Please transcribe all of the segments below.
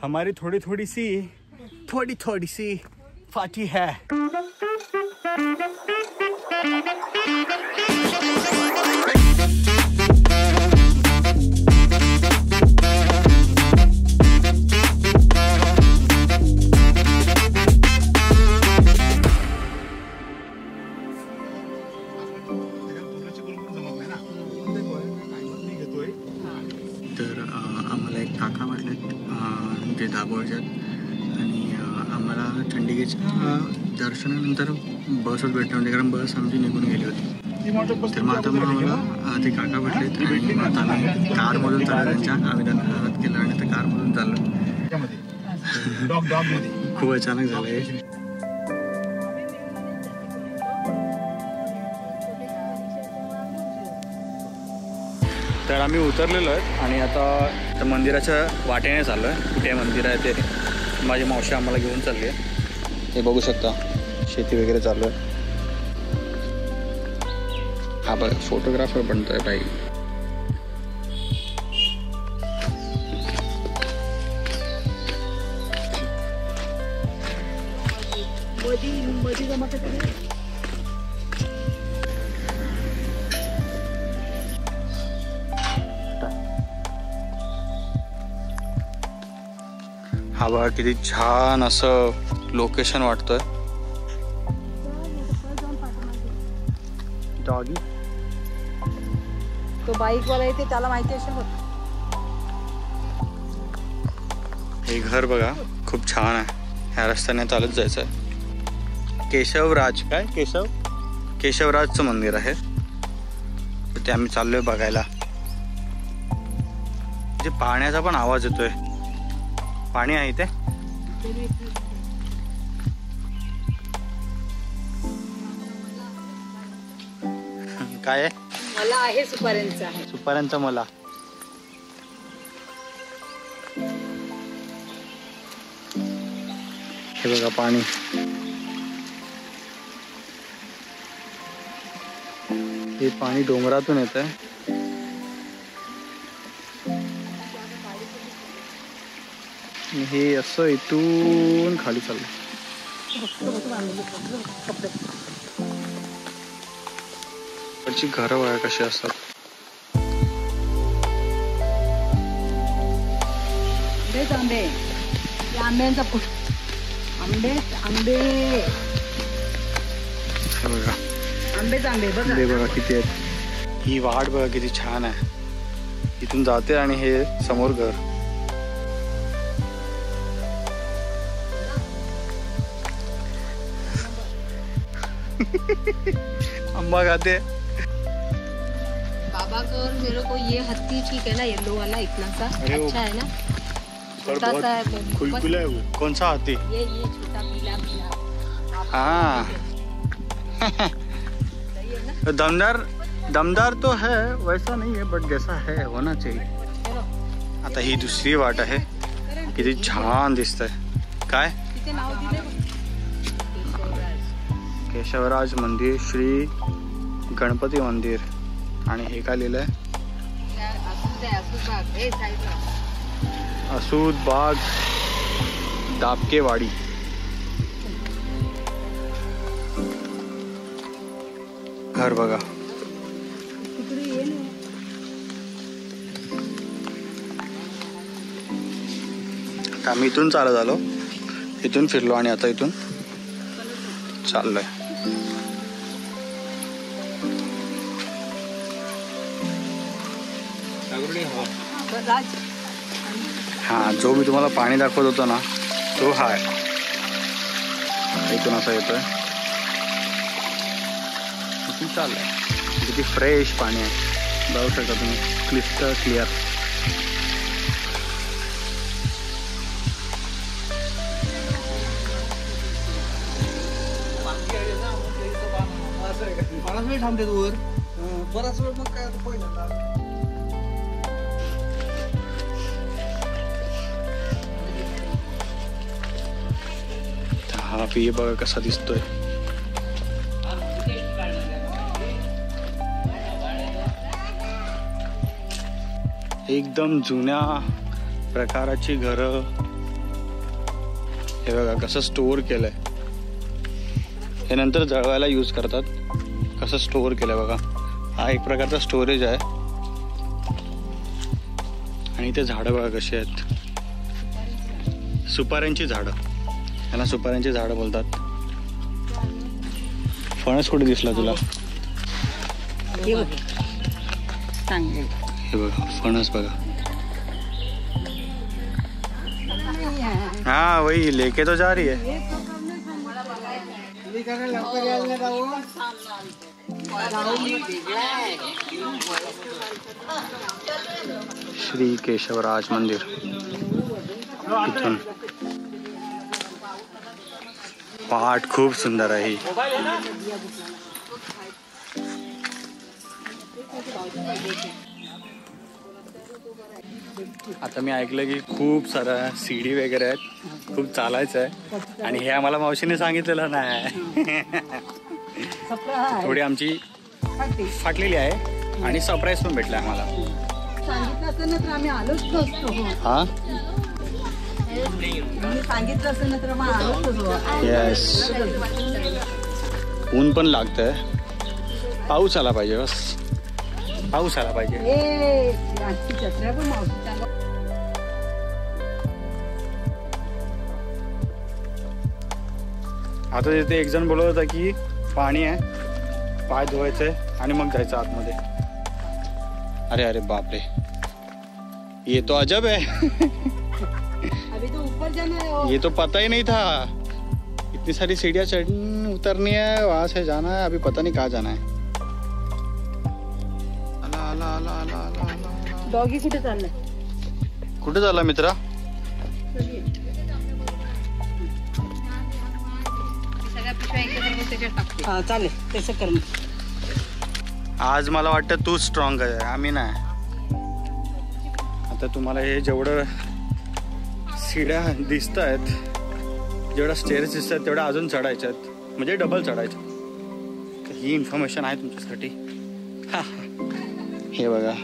हमारी थोड़ी थोड़ी सी फाटी है। तर आम्हाला एक काका वाटलेत ते दाभोळच्यात आणि आम्हाला चंडीगडच्या दर्शनानंतर बसच भेटली होती कारण बस आमची निघून गेली होती. तर मग आता आम्हाला ते काका भेटलेत आणि आता आम्ही कारमधून चाललो त्यांच्या आम्ही त्यांना हात केला आणि त्या कारमधून चाललो. खूप अचानक झालं आहे. तर आम्ही उतरलेलो आहे आणि आता मंदिराच्या वाटेने चाललो आहे. कुठे मंदिर आहे ते माझी मावशी आम्हाला घेऊन चालली आहे. हे बघू शकता शेती वगैरे चालू आहे. हा बघ फोटोग्राफर बनतोय भाई. हा बघा किती छान असं लोकेशन वाटतंय. डॉगी तो बाईक वाला येते त्याला माहिती असेल बघ. हे घर बघा खूप छान आहे. ह्या रस्त्याने चालत जायचं आहे. केशवराज काय केशवराजचं मंदिर आहे. ते आम्ही चाललोय बघायला. जे पाण्याचा पण आवाज येतोय. पाणी आहे ते. काय आहे? मला आहे सुपाऱ्यांचा आहे. सुपाऱ्यांचा मला. हे बघा पाणी. हे पाणी डोंगरातून येत आहे. हे असं इथून खाली चाललं. ची घरं बघा कशी असतात. आंबे आंब्यांचा आंबे बघा आंबे बघा किती आहेत. ही वाट बघा किती छान आहे. इथून जाते आणि हे समोर घर. अम्मा खाते. बाबा कर मेरे को ये हत्ती ठीक है ना, येलो वाला इतना सा अच्छा है ना. छोटा सा है खुलखुला है वो. कौन सा हाथी? ये छोटा पीला. हाँ दमदार तो है वैसा नहीं है बट जैसा है होना चाहिए. आता ही दुसरी वाट आहे. किती छान दिसतंय. काय केशवराज मंदिर श्री गणपती मंदिर. आणि हे काय लिहिलंय? असूद बाग दाबकेवाडी. घर बघा. आम्ही इथून चालत आलो. इथून फिरलो आणि आता इथून चाललोय. हा जो मी तुम्हाला पाणी दाखवत होतो ना तो हा आहे. इथून असा येतोय. इथून चाललंय. किती फ्रेश पाणी आहे. बघू शकता तुम्ही क्लिस्टर क्लिअर. थांबते वर बराच वेळ मग काय पहिल्यांदा. हा पिये बघा कसा दिसतोय. एकदम जुन्या प्रकाराची घरं हे बघा कसं स्टोअर केलंय. हे नंतर जळवायला यूज करतात. कसं स्टोअर केलंय बघा. हा एक प्रकारचा स्टोरेज आहे. आणि ते झाडं बघा कशी आहेत. सुपाऱ्यांची झाडं. यांना सुपाऱ्यांची झाडं बोलतात. फणस कुठे दिसला तुला? हे बघा फणस बघा. हाँ वही लेके तो जा रही है. श्री केशवराज मंदिर. इथून पहाट खूप सुंदर आहे. आता मी ऐकलं की खूप साऱ्या सीडी वगैरे आहेत. खूप चालायचं आहे. आणि हे आम्हाला मावशीने सांगितलेलं नाही. थोडी आमची फाटलेली आहे आणि सरप्राईज पण भेटला आम्हाला. सांगितलं असतं ना तर आम्ही आलोच नसतो. हा सांगितलं असतं ना तर आम्ही आलोच नसतो. येस. ऊन पण लागतंय. पाऊस आला पाहिजे. बस पाऊस आला पाहिजे. छत्र्या पण मावशी. आता तिथे एक जण बोलत होता की पाणी आहे, पाय धुवायचंय आणि मग जायचं आतमध्ये. अरे अरे बापरे, ये तो अजब है. अभी तो ऊपर जाना है. ये तो पता ही नहीं था. इतनी सारी सीढ़ियाँ चढ़नी उतरनी है, वहां से जाना है. अभी पता नहीं कहाँ जाना है. अला अला अला अला अला अला. डॉगी कुठे चाललाय? कुठे चालला मित्रा? हा चालेल तसं कर. आज मला वाटतं तू स्ट्रॉंग आहे, आम्ही नाही. आता तुम्हाला हे जेवढं सीड्या दिसत आहेत, जेवढा स्टेअर्स दिसत आहेत, तेवढ्या अजून चढायच्या आहेत. म्हणजे डबल चढायच्या. ही इन्फॉर्मेशन आहे तुमच्यासाठी. हे बघा.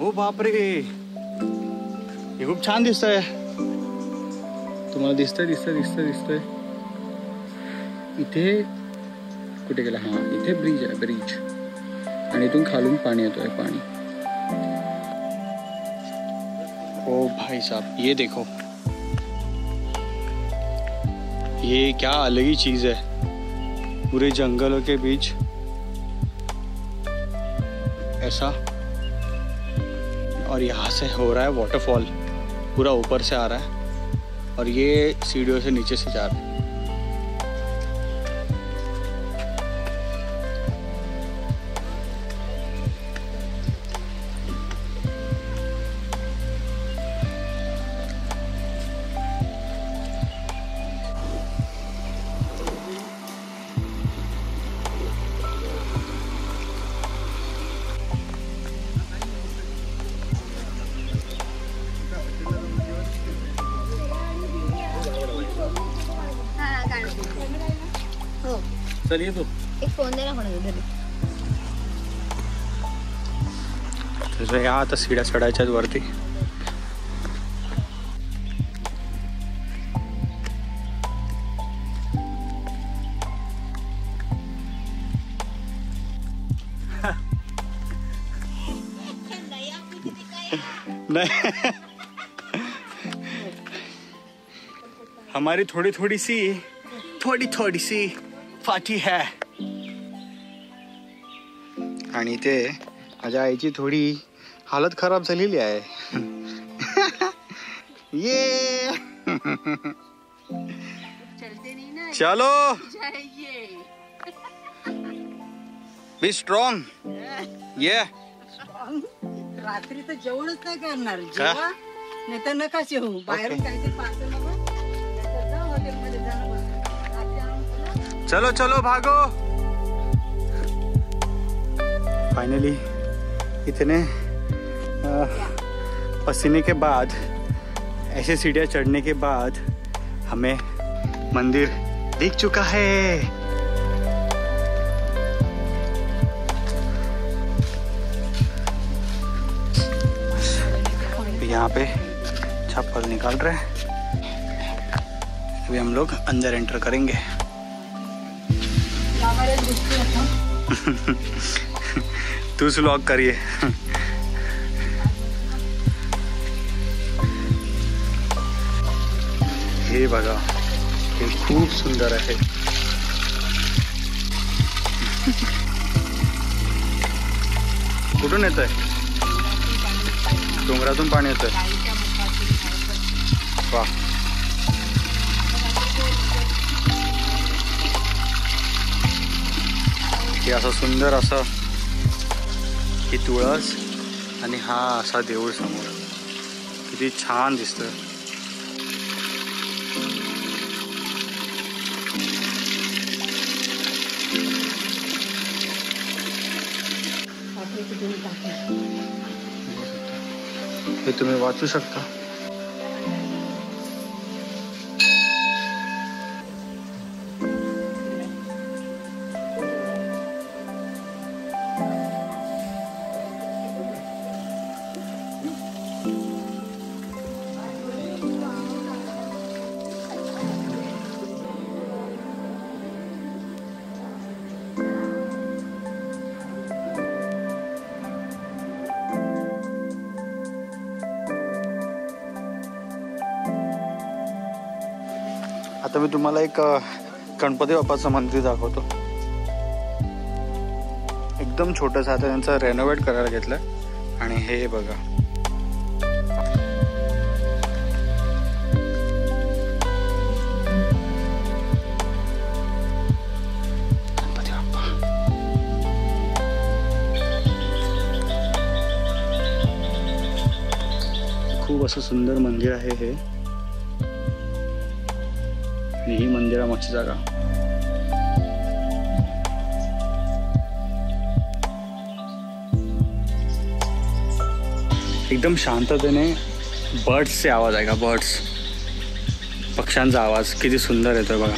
ओ बापरे, हे खूप छान दिसतंय. तुम्हाला दिसतंय दिसतंय दिसतंय दिसतंय. इथे कुठे गेला? हा इथे ब्रिज आहे, ब्रिज. आणि इथून खालून पाणी येतोय, पाणी. ओ भाई साहब, ये देखो, ये क्या अलग ही चीज है. पूरे जंगलों के बीच ऐसा, और यहाँ से हो रहा है वाटरफॉल. पूरा ऊपर से आ रहा है और ये सीढ़ियों से नीचे से जा रहा है. चलिए तो एक फोन देना पडेल. तुझं या आता सीड्या चढायच्या वरती. नहीं, हमारी थोड़ी थोड़ी सी फाटी है. आणि ते माझ्या आईची थोडी हालत खराब झालेली आहे. ये चलो, बी स्ट्रॉंग. ये रात्री तर जेवणच नाही करणार. जेव्हा नाही तर नका जेवू. बाहेरून काहीतरी पार्सल नको. हॉटेलमध्ये जाणं. चलो चलो भागो. फाइनली इतने पसीने के बाद, ऐसे सीढ़ियाँ चढ़ने के बाद हमें मंदिर दिख चुका है. यहाँ पे चप्पल निकाल रहे हैं। अभी हम लोग अंदर एंटर करेंगे। तूच व्लॉग करिए। हे बघा, हे खूप सुंदर आहे। कुठून येतंय? डोंगरातून पाणी येतंय। वाह, हे असं सुंदर असं ही तुळस आणि हा असा देऊळ समोर, किती छान दिसतोय। हे तुम्ही वाचू शकता। आता मी तुम्हाला एक गणपती बाप्पाचं मंदिर दाखवतो। एकदम छोटंसं, आता त्यांचं रेनोव्हेट करायला घेतलं। आणि हे बघा, गणपती बाप्पा खूप असं सुंदर मंदिर आहे हे। आणि ही मंदिरामागची जागा एकदम शांततेने बर्ड्सचे आवाज आहे का, बर्ड्स, पक्ष्यांचा आवाज किती सुंदर येतोय बघा।